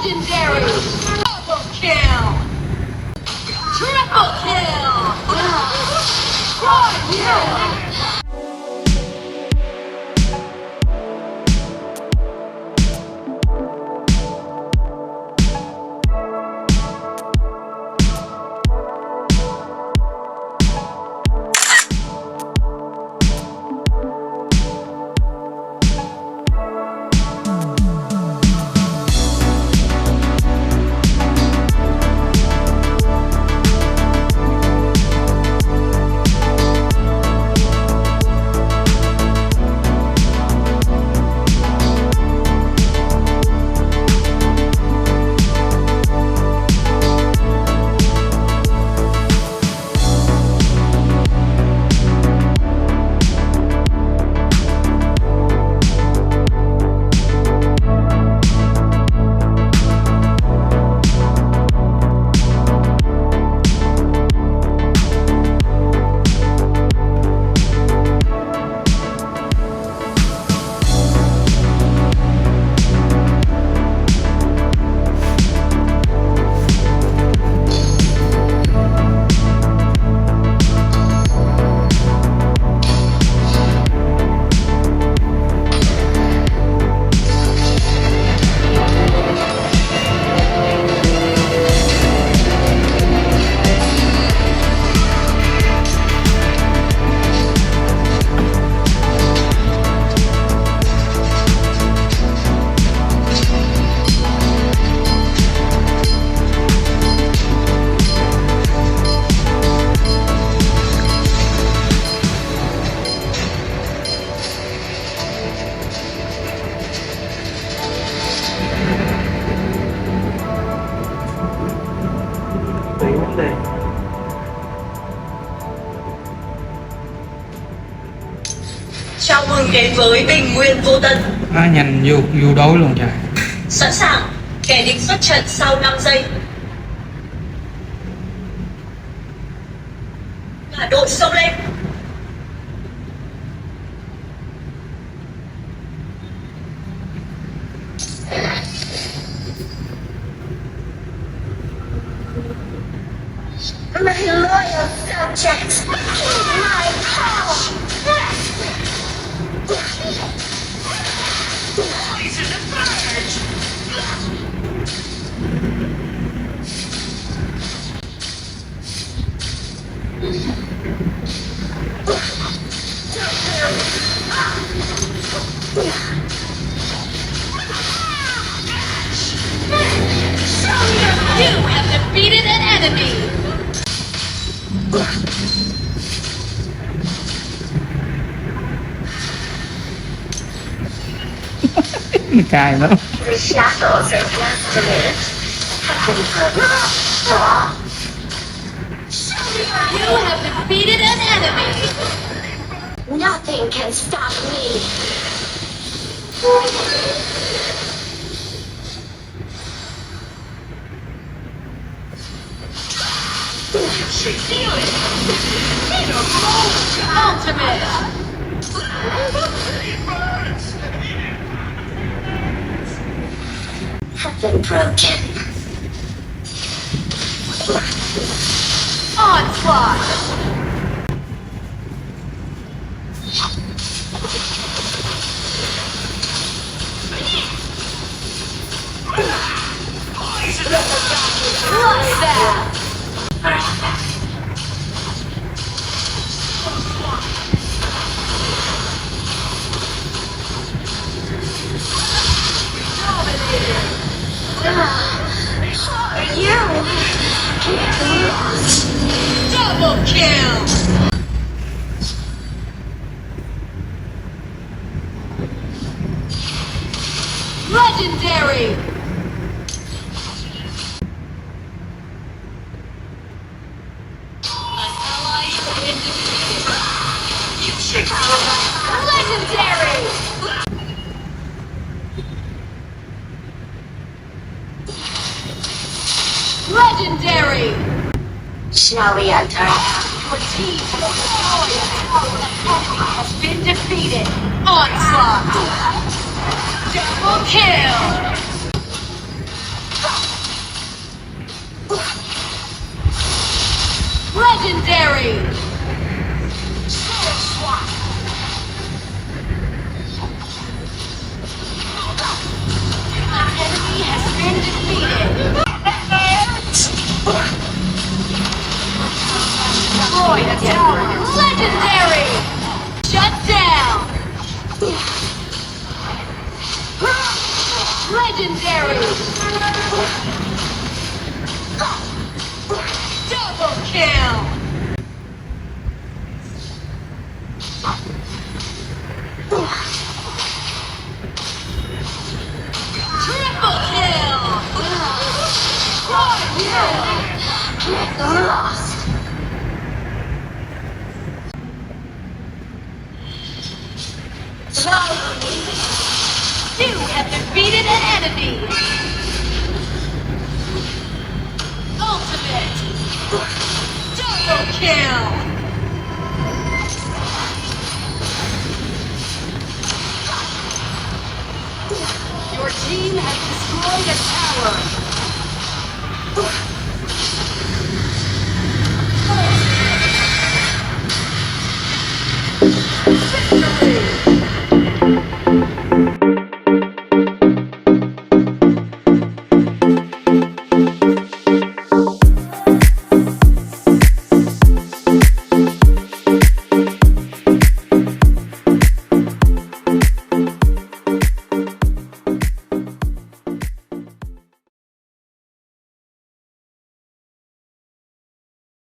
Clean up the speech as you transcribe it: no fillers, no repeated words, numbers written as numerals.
Legendary! Double kill! Triple kill! Quad kill! Chào mừng đến với bình nguyên vô tận. Nhanh vô đối luôn trời. Sẵn sàng, kẻ địch xuất trận sau 5 giây. Cả đội xông lên. My loyal subjects, heed my call! Poison the birds! You have defeated an enemy! Cài lắm. The shackles of destiny have been broken. You have defeated an enemy. Nothing can stop me. Ultimate. Have been broken. Onslaught. Bloodbath. You get lost. Double kill. Legendary. An ally has been defeated. You should legendary. Legendary! Shall we enter? Your team has been defeated. Onslaught! Double kill! Legendary. Double kill. Triple kill. Quad kill. Lost. You have defeated an enemy. Ultimate. Double kill. Your team has destroyed a tower.